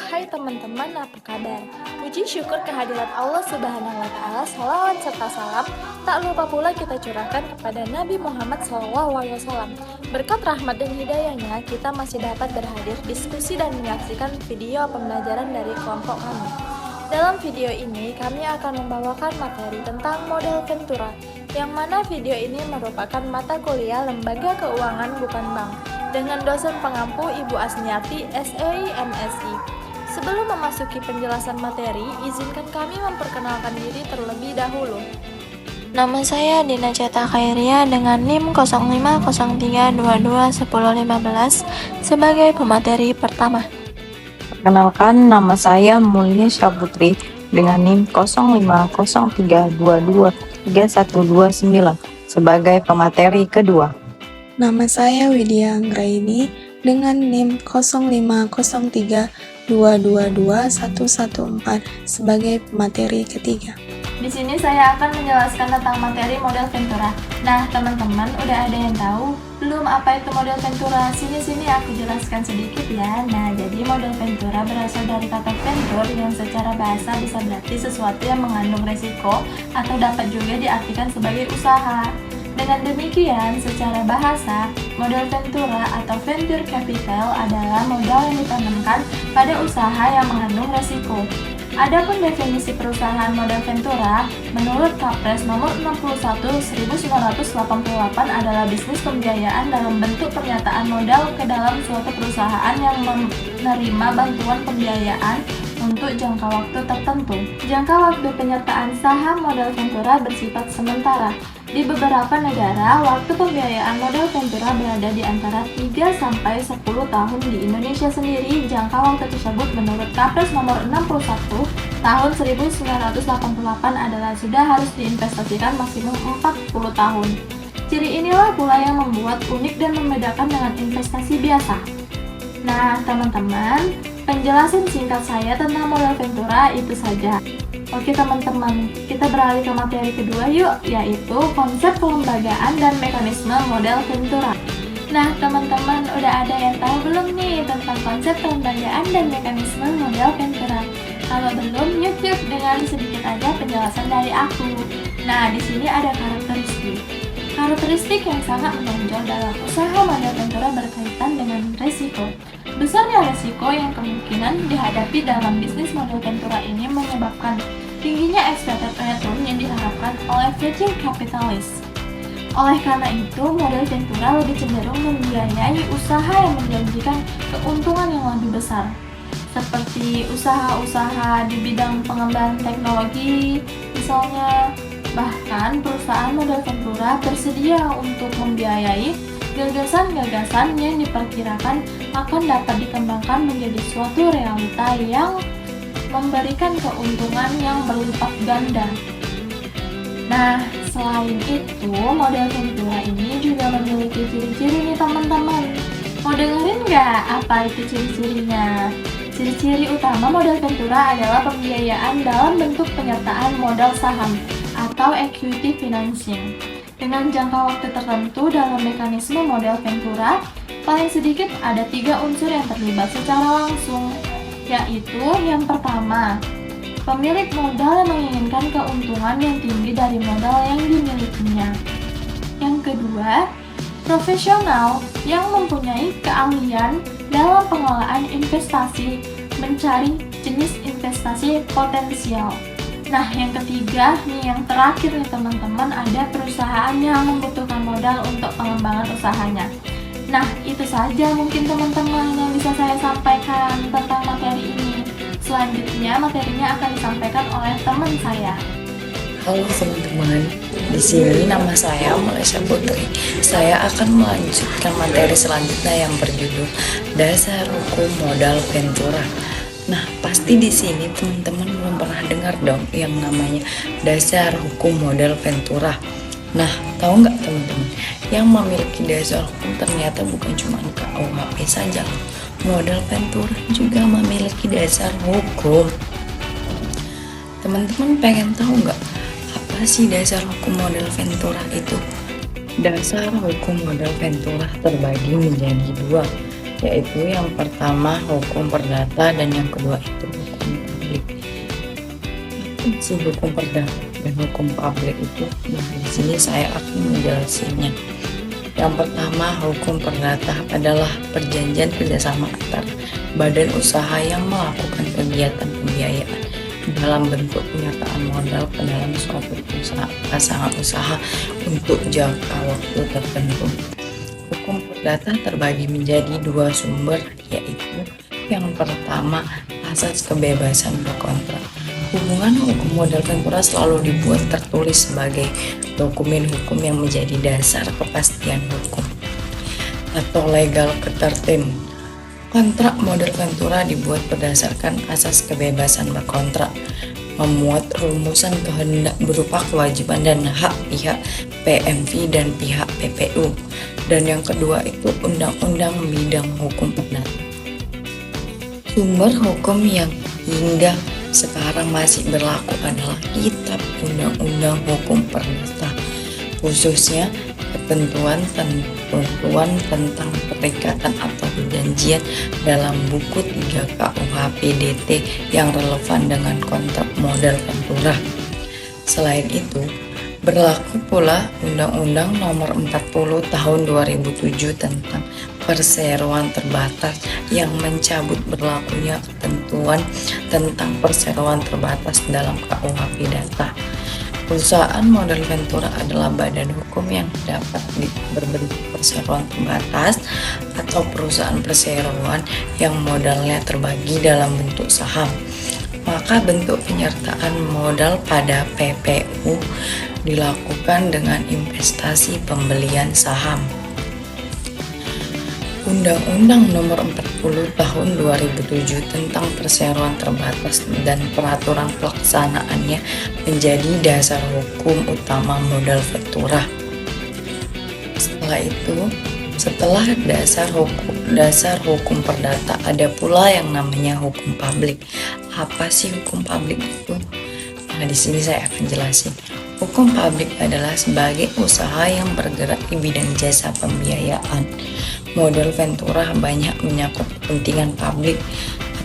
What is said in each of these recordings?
Hai teman-teman, apa kabar? Puji syukur kehadirat Allah Subhanahu wa Ta'ala, salawat serta salam tak lupa pula kita curahkan kepada Nabi Muhammad SAW. Berkat rahmat dan hidayahnya, kita masih dapat berhadir diskusi dan menyaksikan video pembelajaran dari kelompok kami. Dalam video ini, kami akan membawakan materi tentang model Ventura, yang mana video ini merupakan mata kuliah Lembaga Keuangan Bukan Bank, dengan dosen pengampu Ibu Asniati, SEI MSI. Sebelum memasuki penjelasan materi, izinkan kami memperkenalkan diri terlebih dahulu. Nama saya Dina Ceta Khairia dengan NIM 0503221015 sebagai pemateri pertama. Perkenalkan, nama saya Mulia Syahputri dengan NIM 0503223129 sebagai pemateri kedua. Nama saya Widya Anggraini dengan NIM 0503222114 sebagai pemateri ketiga. Di sini saya akan menjelaskan tentang materi model Ventura. Nah, teman-teman, udah ada yang tahu belum apa itu model Ventura? Sini aku jelaskan sedikit ya. Nah, jadi model Ventura berasal dari kata venture yang secara bahasa bisa berarti sesuatu yang mengandung resiko atau dapat juga diartikan sebagai usaha. Dengan demikian, secara bahasa, model Ventura atau venture capital adalah modal yang ditanamkan pada usaha yang mengandung resiko. Adapun definisi perusahaan model Ventura, menurut Kapres nomor 61/1988 adalah bisnis pembiayaan dalam bentuk pernyataan modal ke dalam suatu perusahaan yang menerima bantuan pembiayaan untuk jangka waktu tertentu. Jangka waktu penyertaan saham model Ventura bersifat sementara. Di beberapa negara, waktu pembiayaan model Ventura berada di antara 3-10 tahun. Di Indonesia sendiri, jangka waktu tersebut menurut Kapres nomor 61 tahun 1988 adalah sudah harus diinvestasikan maksimum 40 tahun. Ciri inilah pula yang membuat unik dan membedakan dengan investasi biasa. Nah, teman-teman, penjelasan singkat saya tentang model Ventura itu saja. Oke teman-teman, kita beralih ke materi kedua yuk, yaitu konsep kelembagaan dan mekanisme model Ventura. Nah teman-teman, udah ada yang tahu belum nih tentang konsep kelembagaan dan mekanisme model Ventura? Kalau belum, yuk dengar sedikit aja penjelasan dari aku. Nah, di sini ada karakteristik. Karakteristik yang sangat menonjol dalam usaha model Ventura berkaitan dengan resiko. Besarnya resiko yang kemungkinan dihadapi dalam bisnis model Ventura ini menyebabkan tingginya expected return yang diharapkan oleh venture capitalist. Oleh karena itu, model Ventura lebih cenderung membiayai usaha yang menjanjikan keuntungan yang lebih besar, seperti usaha-usaha di bidang pengembangan teknologi, misalnya. Bahkan, perusahaan model Ventura bersedia untuk membiayai gagasan-gagasan yang diperkirakan akan dapat dikembangkan menjadi suatu realita yang memberikan keuntungan yang berlipat ganda. Nah, selain itu, model Ventura ini juga memiliki ciri-ciri nih teman-teman. Mau dengerin nggak apa itu ciri-cirinya? Ciri-ciri utama model Ventura adalah pembiayaan dalam bentuk penyertaan modal saham atau equity financing. Dengan jangka waktu tertentu dalam mekanisme model Ventura, paling sedikit ada 3 unsur yang terlibat secara langsung, yaitu yang pertama, pemilik modal yang menginginkan keuntungan yang tinggi dari modal yang dimilikinya. Yang kedua, profesional yang mempunyai keahlian dalam pengelolaan investasi, mencari jenis investasi potensial. Nah, yang ketiga nih, yang terakhir nih teman-teman, ada perusahaan yang membutuhkan modal untuk pengembangan usahanya. Nah, itu saja mungkin teman-teman yang bisa saya sampaikan tentang materi ini. Selanjutnya, materinya akan disampaikan oleh teman saya. Halo teman-teman, di sini nama saya Mulia Syahputri. Saya akan melanjutkan materi selanjutnya yang berjudul Dasar Hukum Modal Ventura. Nah, pasti di sini teman-teman belum pernah dengar dong yang namanya Dasar Hukum Modal Ventura. Nah, tahu nggak teman-teman, yang memiliki dasar hukum ternyata bukan cuma KUHP saja. Modal Ventura juga memiliki dasar hukum. Teman-teman pengen tahu nggak apa sih dasar hukum modal Ventura itu? Dasar hukum modal Ventura terbagi menjadi 2, yaitu yang pertama hukum perdata dan yang kedua itu hukum publik. Si hukum perdata dan hukum publik itu, nah di sini saya akan menjelaskannya. Yang pertama, hukum perdata adalah perjanjian kerjasama antar badan usaha yang melakukan kegiatan pembiayaan dalam bentuk penyertaan modal ke dalam suatu pasangan usaha untuk jangka waktu tertentu. Hukum perdata terbagi menjadi dua sumber, yaitu yang pertama asas kebebasan berkontrak. Hubungan hukum modal ventura selalu dibuat tertulis sebagai dokumen hukum yang menjadi dasar kepastian hukum atau legal term. Kontrak modal ventura dibuat berdasarkan asas kebebasan berkontrak, memuat rumusan kehendak berupa kewajiban dan hak pihak PMV dan pihak PPU. Dan yang kedua itu undang-undang bidang hukum perdata. Sumber hukum yang hingga sekarang masih berlaku adalah Kitab Undang-Undang Hukum Perdata, khususnya ketentuan tentang perikatan atau perjanjian dalam buku 3 KUH PDT yang relevan dengan kontrak modal ventura. Selain itu, berlaku pula Undang-Undang Nomor 40 Tahun 2007 tentang perseroan terbatas yang mencabut berlakunya ketentuan tentang perseroan terbatas dalam KUH Pidata. Perusahaan modal ventura adalah badan hukum yang dapat berbentuk perseroan terbatas atau perusahaan perseroan yang modalnya terbagi dalam bentuk saham. Maka bentuk penyertaan modal pada PPU dilakukan dengan investasi pembelian saham. Undang-Undang Nomor 40 Tahun 2007 tentang perseroan terbatas dan peraturan pelaksanaannya menjadi dasar hukum utama modal ventura. Setelah dasar hukum perdata, ada pula yang namanya hukum publik. Apa sih hukum publik itu? Nah, di sini saya akan jelasin. Hukum publik adalah sebagai usaha yang bergerak di bidang jasa pembiayaan. Modal ventura banyak menyangkut kepentingan publik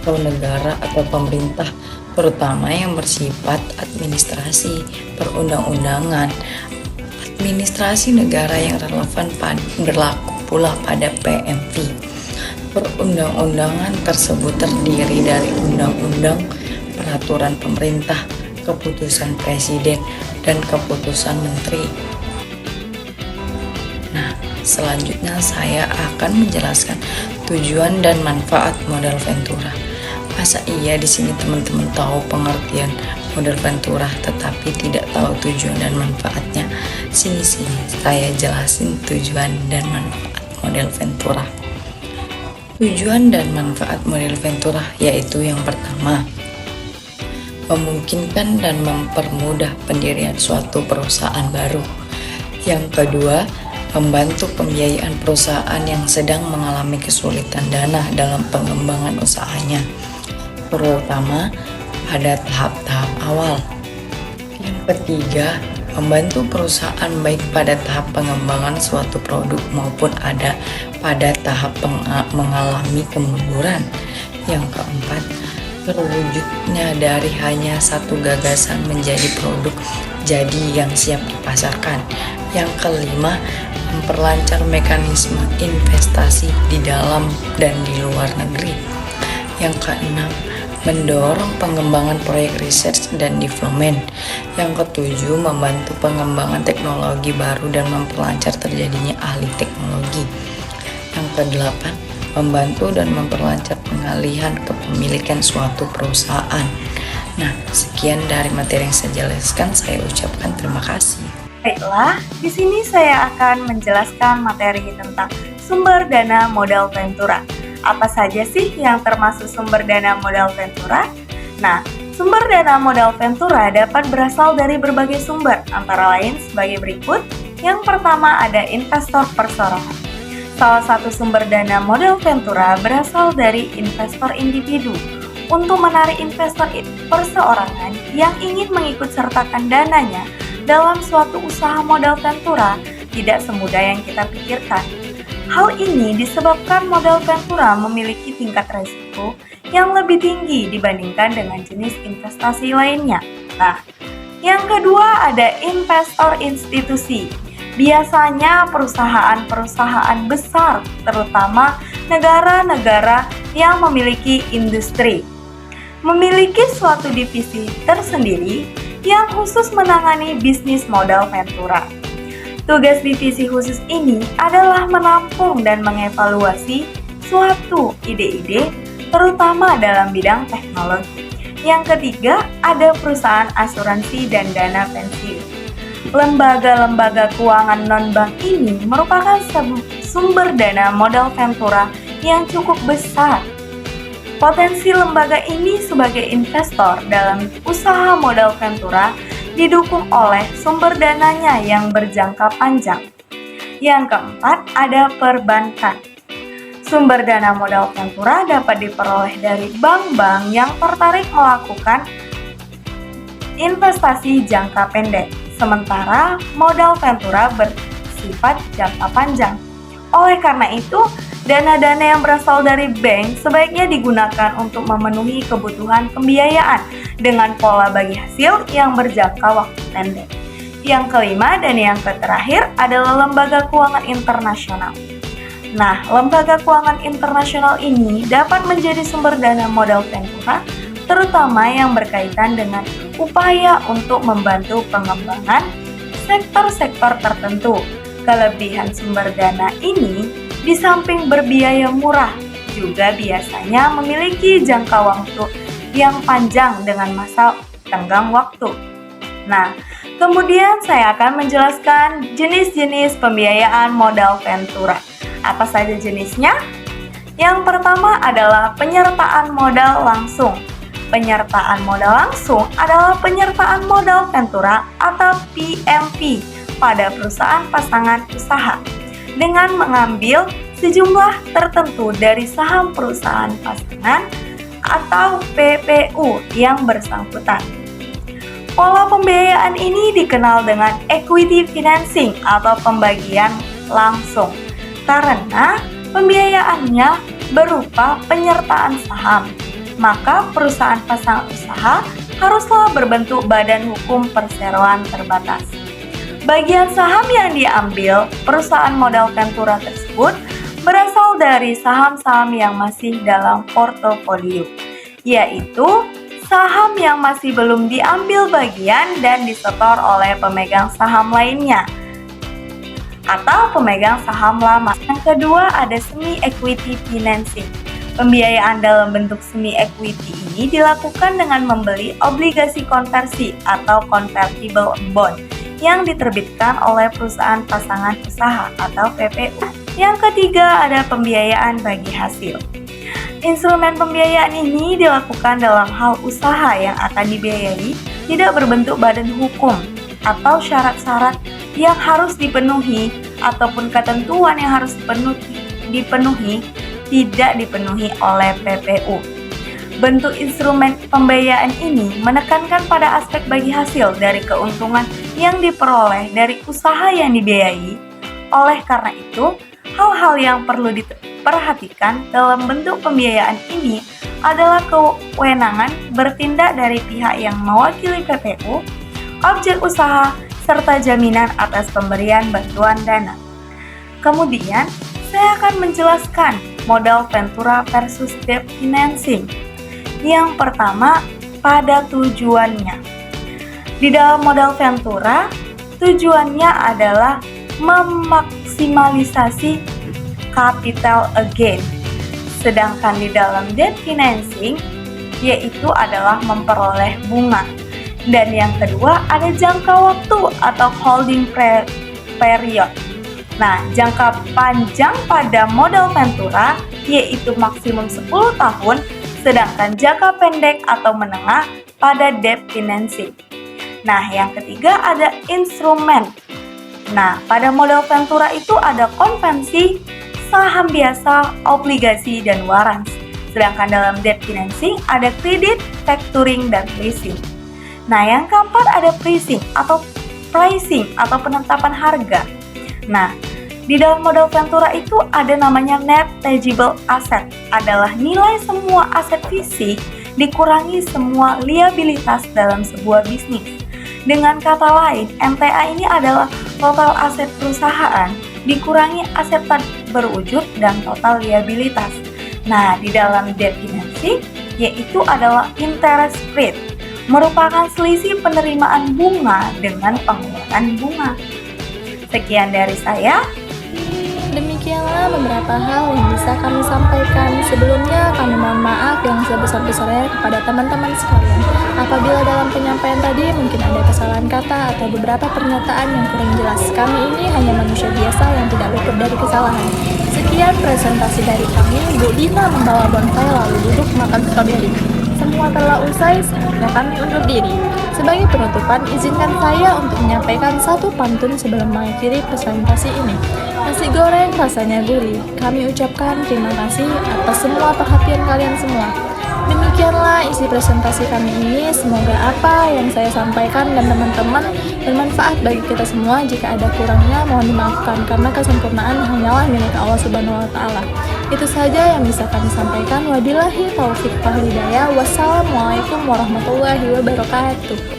atau negara atau pemerintah, terutama yang bersifat administrasi, perundang-undangan. Administrasi negara yang relevan berlaku pula pada PMV. Perundang-undangan tersebut terdiri dari undang-undang, peraturan pemerintah, keputusan presiden, dan keputusan menteri. Nah, selanjutnya saya akan menjelaskan tujuan dan manfaat modal ventura. Masa iya di sini teman-teman tahu pengertian modal ventura tetapi tidak tahu tujuan dan manfaatnya? Sini saya jelasin tujuan dan manfaat modal ventura. Tujuan dan manfaat modal ventura yaitu yang pertama, memungkinkan dan mempermudah pendirian suatu perusahaan baru. Yang kedua, membantu pembiayaan perusahaan yang sedang mengalami kesulitan dana dalam pengembangan usahanya, terutama pada tahap-tahap awal. Yang ketiga, membantu perusahaan baik pada tahap pengembangan suatu produk maupun pada tahap mengalami kemunduran. Yang keempat, terwujudnya dari hanya satu gagasan menjadi produk jadi yang siap dipasarkan. Yang kelima, memperlancar mekanisme investasi di dalam dan di luar negeri. Yang keenam, mendorong pengembangan proyek riset dan development. Yang ketujuh, membantu pengembangan teknologi baru dan memperlancar terjadinya ahli teknologi. Yang kedelapan, membantu dan memperlancar pengalihan kepemilikan suatu perusahaan. Nah, sekian dari materi yang saya jelaskan, saya ucapkan terima kasih. Baiklah, di sini saya akan menjelaskan materi tentang sumber dana modal ventura. Apa saja sih yang termasuk sumber dana modal ventura? Nah, sumber dana modal ventura dapat berasal dari berbagai sumber, antara lain sebagai berikut. Yang pertama ada investor perseorangan. Salah satu sumber dana modal ventura berasal dari investor individu. Untuk menarik investor perseorangan yang ingin mengikut sertakan dananya dalam suatu usaha modal ventura tidak semudah yang kita pikirkan. Hal ini disebabkan modal Ventura memiliki tingkat risiko yang lebih tinggi dibandingkan dengan jenis investasi lainnya. Nah, yang kedua ada investor institusi. Biasanya perusahaan-perusahaan besar, terutama negara-negara yang memiliki industri, memiliki suatu divisi tersendiri yang khusus menangani bisnis modal Ventura. Tugas divisi khusus ini adalah menampung dan mengevaluasi suatu ide-ide, terutama dalam bidang teknologi. Yang ketiga, ada perusahaan asuransi dan dana pensiun. Lembaga-lembaga keuangan non-bank ini merupakan sumber dana modal Ventura yang cukup besar. Potensi lembaga ini sebagai investor dalam usaha modal Ventura didukung oleh sumber dananya yang berjangka panjang. Yang keempat, ada perbankan. Sumber dana modal Ventura dapat diperoleh dari bank-bank yang tertarik melakukan investasi jangka pendek, sementara modal Ventura bersifat jangka panjang. Oleh karena itu, dana-dana yang berasal dari bank sebaiknya digunakan untuk memenuhi kebutuhan pembiayaan dengan pola bagi hasil yang berjangka waktu pendek. Yang kelima dan yang terakhir adalah lembaga keuangan internasional. Nah, lembaga keuangan internasional ini dapat menjadi sumber dana modal Ventura, terutama yang berkaitan dengan upaya untuk membantu pengembangan sektor-sektor tertentu. Kelebihan sumber dana ini di samping berbiaya murah, juga biasanya memiliki jangka waktu yang panjang dengan masa tenggang waktu. Nah, kemudian saya akan menjelaskan jenis-jenis pembiayaan modal Ventura. Apa saja jenisnya? Yang pertama adalah penyertaan modal langsung. Penyertaan modal langsung adalah penyertaan modal Ventura atau PMV pada perusahaan pasangan usaha dengan mengambil sejumlah tertentu dari saham perusahaan pasangan atau PPU yang bersangkutan. Pola pembiayaan ini dikenal dengan equity financing atau pembagian langsung karena pembiayaannya berupa penyertaan saham. Maka perusahaan pasangan usaha haruslah berbentuk badan hukum perseroan terbatas. Bagian saham yang diambil perusahaan modal Ventura tersebut berasal dari saham-saham yang masih dalam portofolio, yaitu saham yang masih belum diambil bagian dan disetor oleh pemegang saham lainnya atau pemegang saham lama. Yang kedua ada semi-equity financing. Pembiayaan dalam bentuk semi-equity ini dilakukan dengan membeli obligasi konversi atau convertible bond yang diterbitkan oleh perusahaan pasangan usaha atau PPU. Yang ketiga ada pembiayaan bagi hasil. Instrumen pembiayaan ini dilakukan dalam hal usaha yang akan dibiayai tidak berbentuk badan hukum atau syarat-syarat yang harus dipenuhi ataupun ketentuan yang harus dipenuhi tidak dipenuhi oleh PPU. Bentuk instrumen pembiayaan ini menekankan pada aspek bagi hasil dari keuntungan yang diperoleh dari usaha yang dibiayai. Oleh karena itu, hal-hal yang perlu diperhatikan dalam bentuk pembiayaan ini adalah kewenangan bertindak dari pihak yang mewakili PPU, objek usaha, serta jaminan atas pemberian bantuan dana. Kemudian, saya akan menjelaskan modal Ventura versus debt financing. Yang pertama, pada tujuannya. Di dalam modal Ventura, tujuannya adalah memaksimalisasi capital gain. Sedangkan di dalam debt financing, yaitu adalah memperoleh bunga. Dan yang kedua, ada jangka waktu atau holding period. Nah, jangka panjang pada modal Ventura yaitu maksimum 10 tahun, sedangkan jangka pendek atau menengah pada debt financing. Nah, yang ketiga ada instrumen. Nah, pada modal Ventura itu ada konvensi, saham biasa, obligasi, dan warrants. Sedangkan dalam debt financing ada kredit, factoring, dan leasing. Nah, yang keempat ada pricing atau penetapan harga. Nah, Di dalam modal Ventura itu ada namanya net tangible asset, adalah nilai semua aset fisik dikurangi semua liabilitas dalam sebuah bisnis. Dengan kata lain, NTA ini adalah total aset perusahaan dikurangi aset tak berwujud dan total liabilitas. Nah, di dalam definisi, yaitu adalah interest rate, merupakan selisih penerimaan bunga dengan pengeluaran bunga. Sekian dari saya. Demikianlah beberapa hal yang bisa kami sampaikan. Sebelumnya kami mohon maaf yang sebesar-besarnya kepada teman-teman sekalian. Apabila dalam penyampaian tadi mungkin ada kesalahan kata atau beberapa pernyataan yang kurang jelas. Kami ini hanya manusia biasa yang tidak luput dari kesalahan. Sekian presentasi dari kami. Bu Dina membawa bonsai lalu duduk makan stroberi. Semua telah usai, saatnya kami undur diri. Sebagai penutupan, izinkan saya untuk menyampaikan satu pantun sebelum mengakhiri presentasi ini. Nasi goreng rasanya gurih. Kami ucapkan terima kasih atas semua perhatian kalian semua. Demikianlah isi presentasi kami ini. Semoga apa yang saya sampaikan dan teman-teman bermanfaat bagi kita semua. Jika ada kurangnya mohon dimaafkan karena kesempurnaan hanyalah milik Allah Subhanahu wa taala. Itu saja yang bisa kami sampaikan. Wabillahi taufiq wal hidayah. Wassalamualaikum warahmatullahi wabarakatuh.